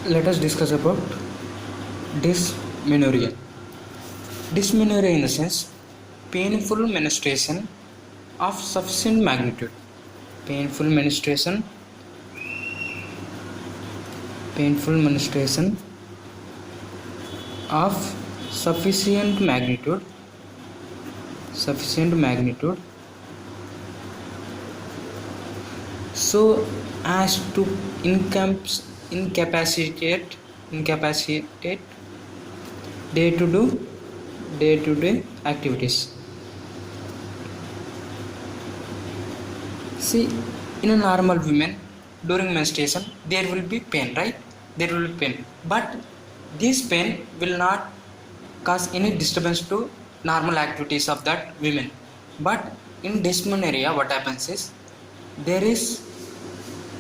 Let us discuss about dysmenorrhea. Dysmenorrhea in the sense painful menstruation of sufficient magnitude. Painful menstruation of sufficient magnitude so as to incapacitate day-to-day activities. See, in a normal woman during menstruation there will be pain, right? There will be pain, but this pain will not cause any disturbance to normal activities of that women. But in dysmenorrhea, what happens is there is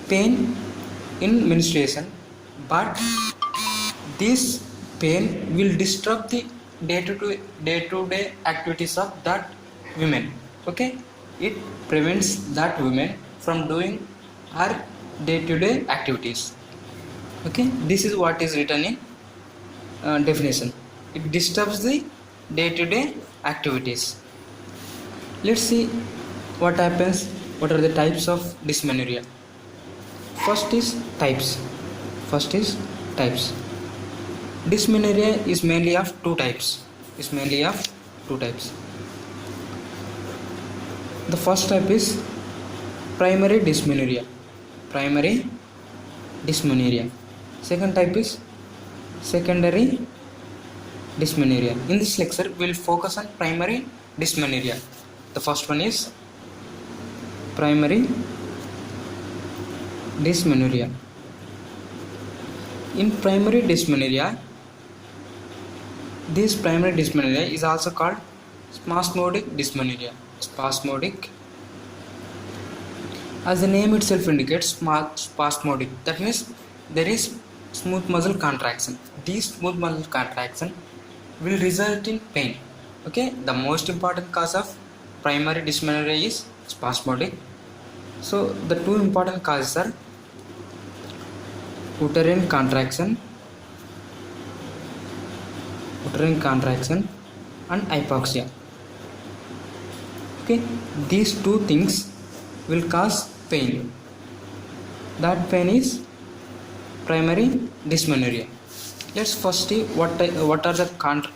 pain in menstruation, but this pain will disrupt the day-to-day activities of that women. Okay, it prevents that woman from doing her day-to-day activities. Okay, this is what is written in definition. It disturbs the day-to-day activities. Let's see what happens. What are the types of dysmenorrhea? First is types. Dysmenorrhea is mainly of two types. The first type is primary dysmenorrhea. Second type is secondary dysmenorrhea. In this lecture, we will focus on primary dysmenorrhea. The first one is primary dysmenorrhea. In primary dysmenorrhea, this primary dysmenorrhea is also called spasmodic dysmenorrhea. As the name itself indicates, spasmodic. That means there is smooth muscle contraction. This smooth muscle contraction will result in pain. Okay, the most important cause of primary dysmenorrhea is spasmodic. So the two important causes are uterine contraction and hypoxia. Okay, these two things will cause pain. That pain is primary dysmenorrhea. Let's first see what are the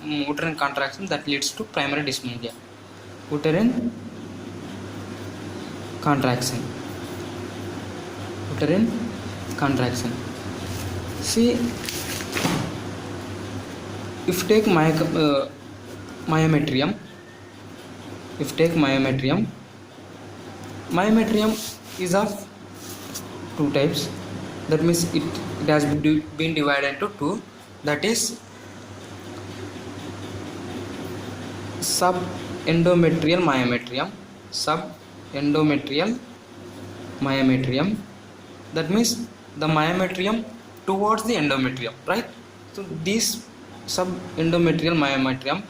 uterine contractions that leads to primary dysmenorrhea. Uterine contraction. See, if take myometrium, myometrium is of two types. That means it has been divided into two. That is subendometrial myometrium. That means the myometrium towards the endometrium, right? So this subendometrial myometrium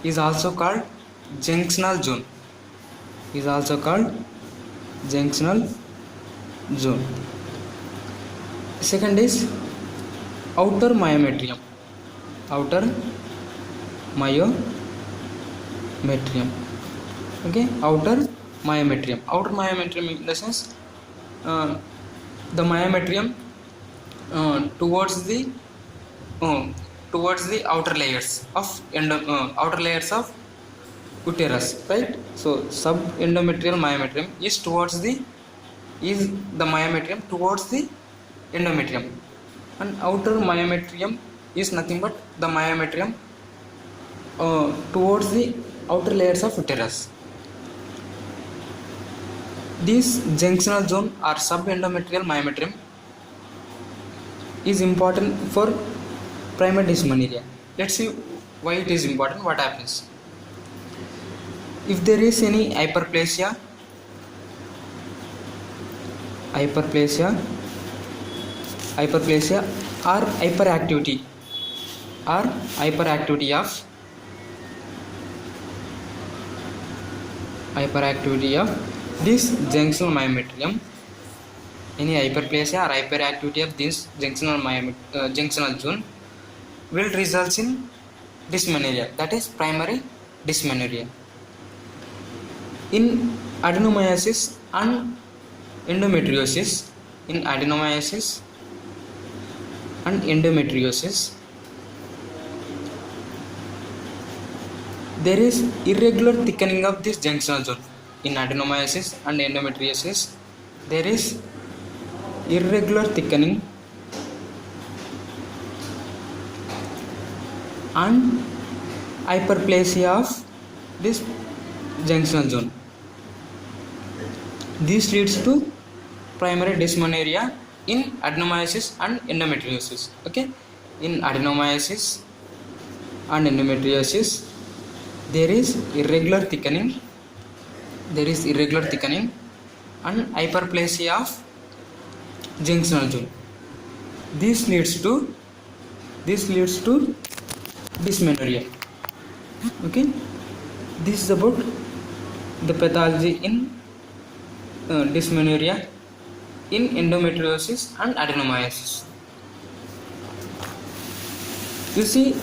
is also called junctional zone. Second is outer myometrium. Okay, outer myometrium in the sense the myometrium towards the outer layers of uterus, right? So subendometrial myometrium is the myometrium towards the endometrium, and outer myometrium is nothing but the myometrium towards the outer layers of uterus. This junctional zone or subendometrial myometrium is important for primary dysmenorrhea. Let's see why it is important. What happens if there is any hyperplasia or hyperactivity of this junctional myometrium. any hyperplasia or hyperactivity of this junctional zone will result in dysmenorrhea, that is primary dysmenorrhea. In adenomyosis and endometriosis, in adenomyosis and endometriosis, there is irregular thickening of this junctional zone. In adenomyosis and endometriosis, there is irregular thickening and hyperplasia of this junctional zone. This leads to primary dysmenorrhea in adenomyosis and endometriosis. Okay, in adenomyosis and endometriosis, there is irregular thickening and hyperplasia of junctional zone. This leads to dysmenorrhea. Okay, this is about the pathology in dysmenorrhea in endometriosis and adenomyosis. You see,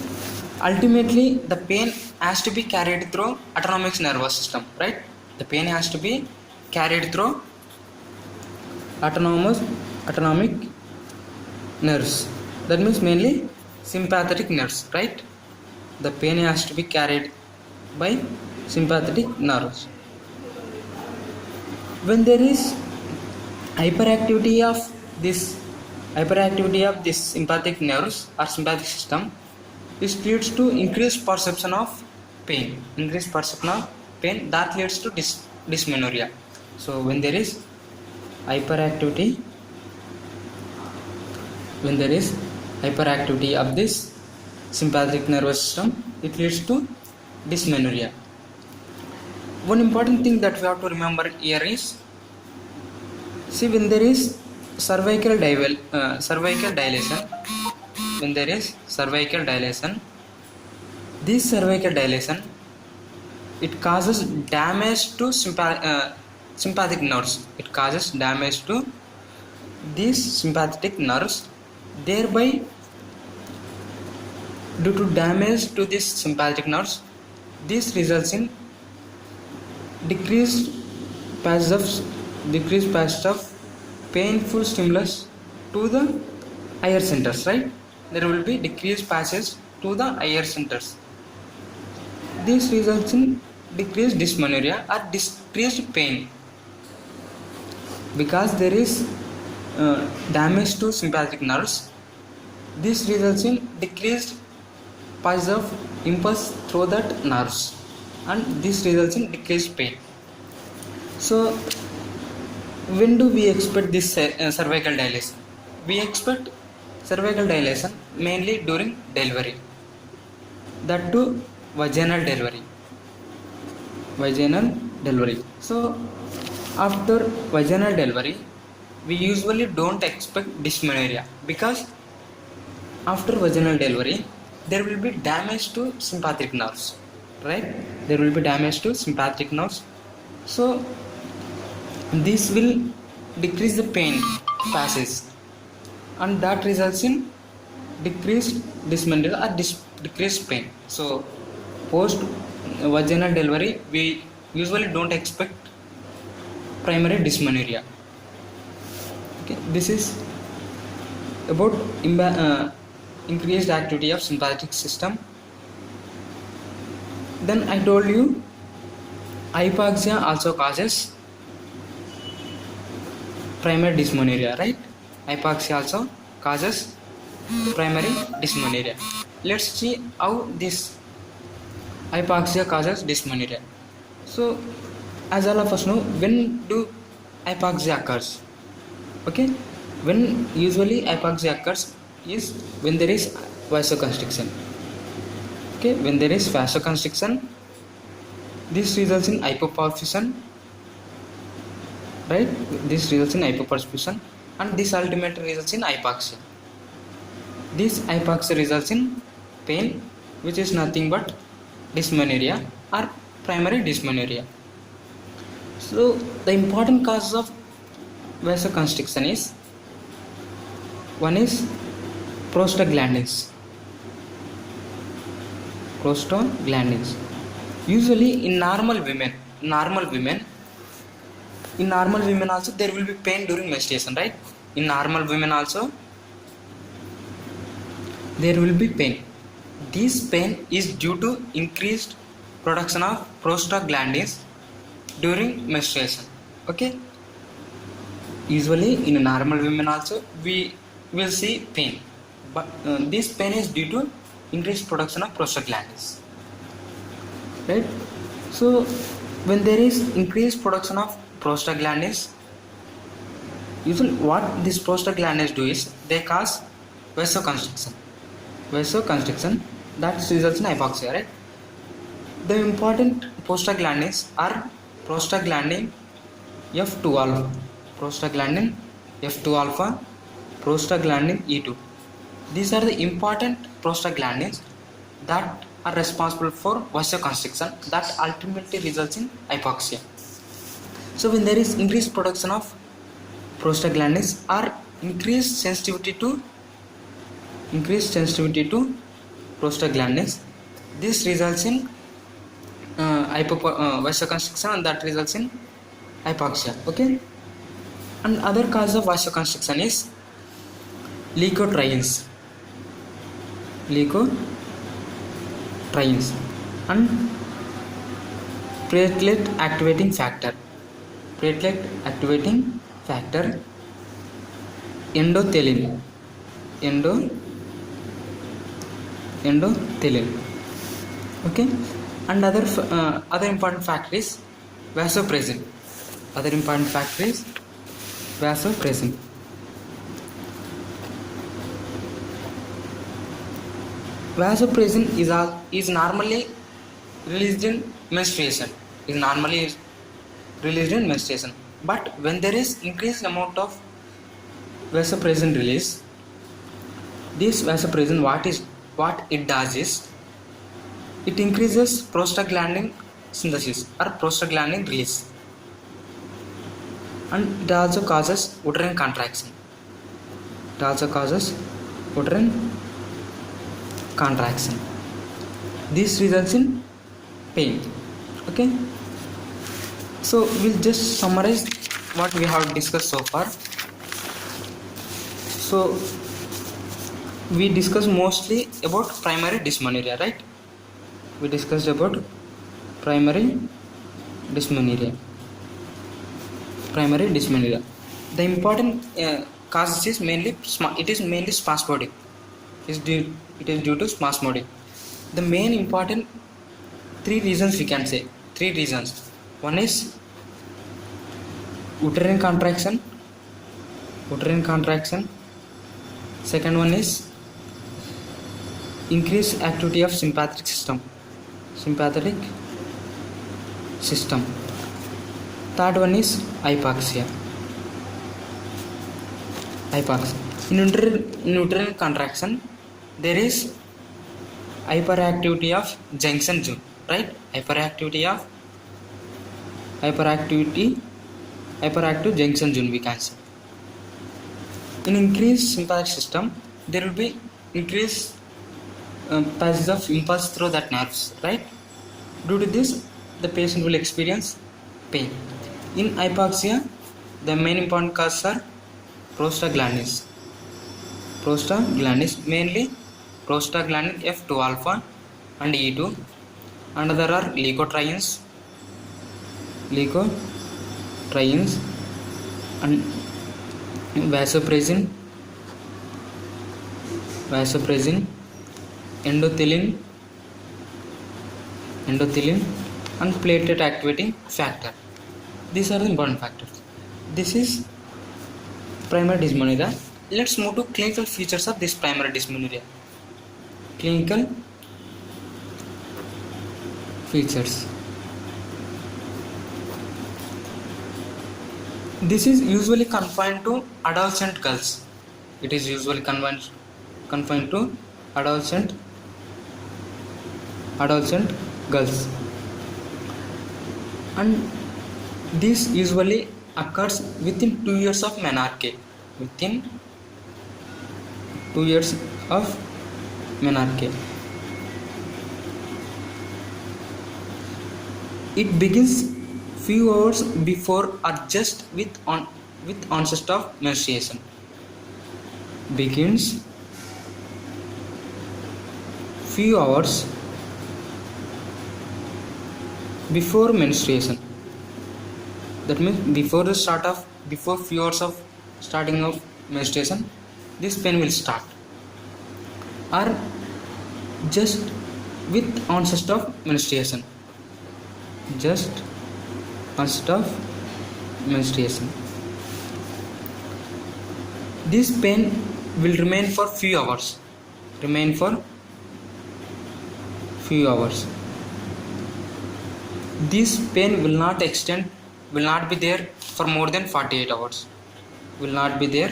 ultimately the pain has to be carried through autonomic nervous system, right? The pain has to be carried through autonomic nerves. That means mainly sympathetic nerves, right? The pain has to be carried by sympathetic nerves. When there is hyperactivity of this sympathetic nerves or sympathetic system, this leads to increased perception of pain. That leads to dysmenorrhea. So when there is hyperactivity of this sympathetic nervous system, it leads to dysmenorrhea. One important thing that we have to remember here is, see, when there is cervical dilation, this cervical dilation, it causes damage to sympathetic nerves. It causes damage to these sympathetic nerves. Thereby, due to damage to these sympathetic nerves, this results in decreased passage of painful stimulus to the higher centers, right? There will be decreased passage to the higher centers. This results in decreased dysmenorrhea or decreased pain, because there is damage to sympathetic nerves. This results in decreased passage of impulse through that nerves, and this results in decreased pain. So when do we expect this cervical dilation? We expect cervical dilation mainly during delivery, that too vaginal delivery. So after vaginal delivery, we usually don't expect dysmenorrhea, because after vaginal delivery there will be damage to sympathetic nerves, right? There will be damage to sympathetic nerves. So this will decrease the pain passage, and that results in decreased dysmenorrhea or decreased pain. So post vaginal delivery, we usually don't expect primary dysmenorrhea. Okay, this is about increased activity of sympathetic system. Then I told you hypoxia also causes primary dysmenorrhea, right? Hypoxia also causes primary dysmenorrhea. Let's see how this hypoxia causes dysmenorrhea. So as all of us know, when do hypoxia occurs? Okay, when usually hypoxia occurs is when there is vasoconstriction. Okay, when there is vasoconstriction, this results in hypoperfusion, right? This results in hypoperfusion, and this ultimately results in hypoxia. This hypoxia results in pain, which is nothing but dysmenorrhea or primary dysmenorrhea. So the important causes of vasoconstriction is, one is prostaglandins. Usually in normal women also there will be pain during menstruation, right? In normal women also there will be pain. This pain is due to increased production of prostaglandins during menstruation. Okay, usually in normal women also we will see pain, but this pain is due to increased production of prostaglandins, right? So when there is increased production of prostaglandins, usually what these prostaglandins do is they cause vasoconstriction that results in hypoxia, right? The important prostaglandins are prostaglandin F2 alpha, prostaglandin E2. These are the important prostaglandins that are responsible for vasoconstriction that ultimately results in hypoxia. So when there is increased production of prostaglandins or increased sensitivity to prostaglandins, this results in vasoconstriction, and that results in hypoxia. Okay, and other cause of vasoconstriction is leukotrienes and platelet activating factor, endothelin. Okay, and other important factor is vasopressin. Vasopressin is normally released in menstruation. But when there is increased amount of vasopressin release, this vasopressin what it does is it increases prostaglandin synthesis or prostaglandin release, and it also causes uterine contraction. This results in pain. Okay, so we'll just summarize what we have discussed so far. So we discussed mostly about primary dysmenorrhea, right? We discussed about primary dysmenorrhea. The important causes is mainly spasmodic. It is due to spasmodic. The main important three reasons we can say. One is uterine contraction. Second one is increased activity of sympathetic system. Third one is hypoxia. In uterine contraction there is hyperactivity of junction zone, right? Hyperactive junction zone we can say. In increased sympathetic system there will be increased passage of impulse through that nerves, right? Due to this the patient will experience pain. In hypoxia the main important causes are prostaglandins, mainly prostaglandin F2 alpha and E2, and there are leukotrienes and vasopressin, endothelin and platelet activating factor. These are the important factors. This is primary dysmenorrhea. Let's move to clinical features of this primary dysmenorrhea. Clinical features. This is usually confined to adolescent girls. It is usually confined to adolescent girls, and this usually occurs within 2 years of menarche. Within 2 years of menarche. It begins few hours before or just with onset of menstruation. Begins few hours before menstruation. That means before few hours of starting of menstruation, this pain will start, or just with onset of menstruation. Just onset of menstruation. This pain will remain for few hours. This pain will not be there for more than 48 hours. Will not be there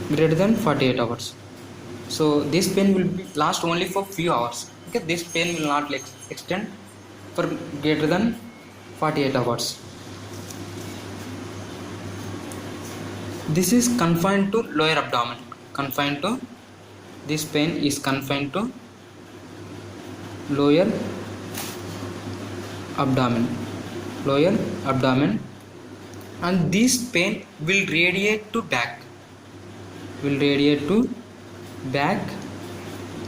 greater than 48 hours. So this pain will last only for few hours. Okay, this pain will not extend for greater than 48 hours. This is confined to lower abdomen. This pain is confined to lower abdomen, and this pain will radiate to back,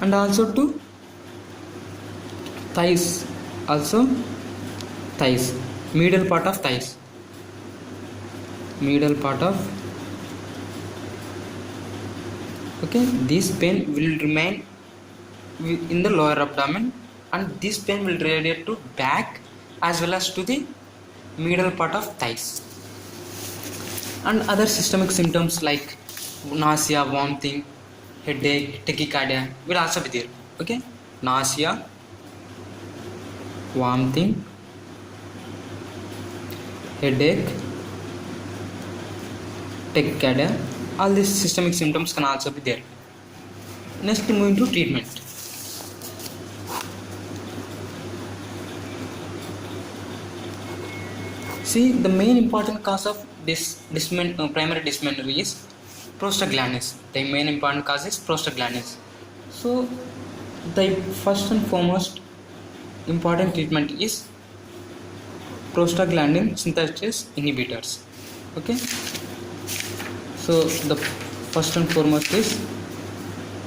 and also to thighs, middle part of thighs, okay. This pain will remain in the lower abdomen, and this pain will radiate to back as well as to the middle part of thighs. And other systemic symptoms like nausea, vomiting, headache, tachycardia will also be there. Okay, nausea, vomiting, headache, tachycardia, all these systemic symptoms can also be there. Next, moving to treatment. See, the main important cause of this primary dysmenorrhea is prostaglandins. The main important cause is prostaglandins. So the first and foremost important treatment is prostaglandin synthesis inhibitors. Okay, so the first and foremost is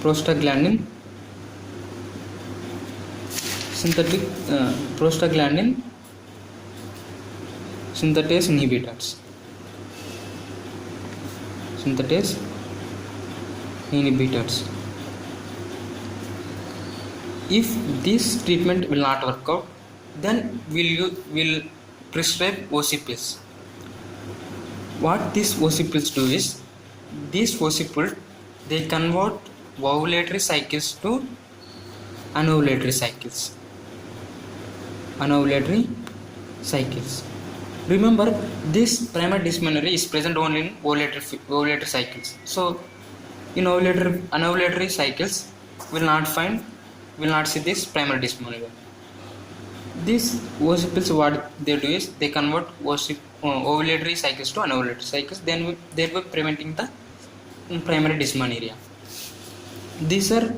prostaglandin synthetase inhibitors. If this treatment will not work out, then will prescribe OC pills. What these OC pills do is, these OC pills, they convert ovulatory cycles to anovulatory cycles. Remember, this primary dysmenorrhea is present only in ovulatory cycles. So in anovulatory cycles will not see this primary dysmenorrhea. These OC pills, what they do is, they convert ovulatory cycles to anovulatory cycles, then they were preventing the primary dysmenorrhea. These are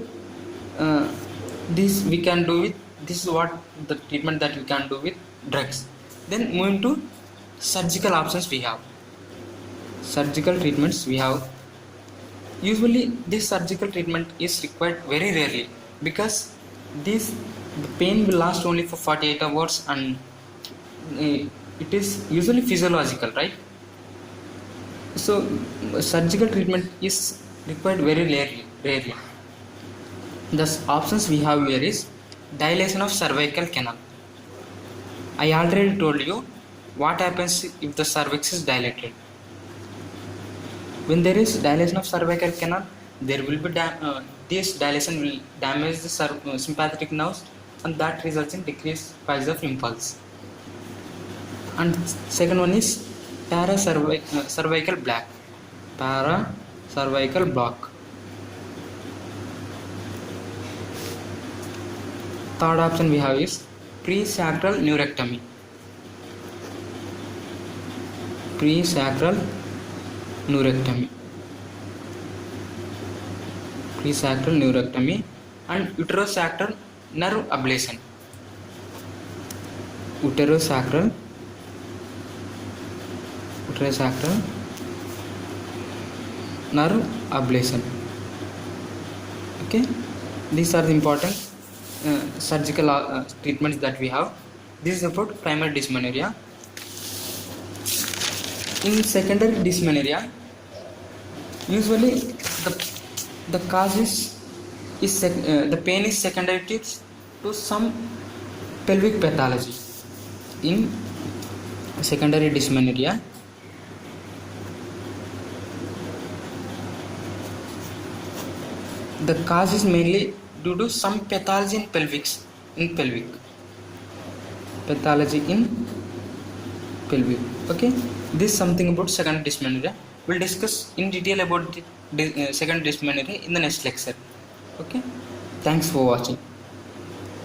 this we can do with, this is what the treatment that we can do with drugs. Then moving to surgical options, we have surgical treatments. We have, usually this surgical treatment is required very rarely, because the pain will last only for 48 hours, and it is usually physiological, right? So surgical treatment is required very rarely. The options we have here is dilation of cervical canal. I already told you what happens if the cervix is dilated. When there is dilation of cervical canal, there will be this dilation will damage the sympathetic nerves, and that results in decreased rise of impulse. And second one is cervical block. Third option we have is Presacral neurectomy. Presacral neurectomy. Presacral neurectomy and uterosacral nerve ablation. Uterosacral nerve ablation. Okay, these are the important surgical treatments that we have. This is about primary dysmenorrhea. In secondary dysmenorrhea, usually the cause is the pain is secondary to some pelvic pathology. In secondary dysmenorrhea, the cause is mainly due to some pathology in pelvic pathology in pelvic. Okay, this is something about secondary dysmenorrhea. We'll discuss in detail about the secondary dysmenorrhea in the next lecture. Okay, thanks for watching.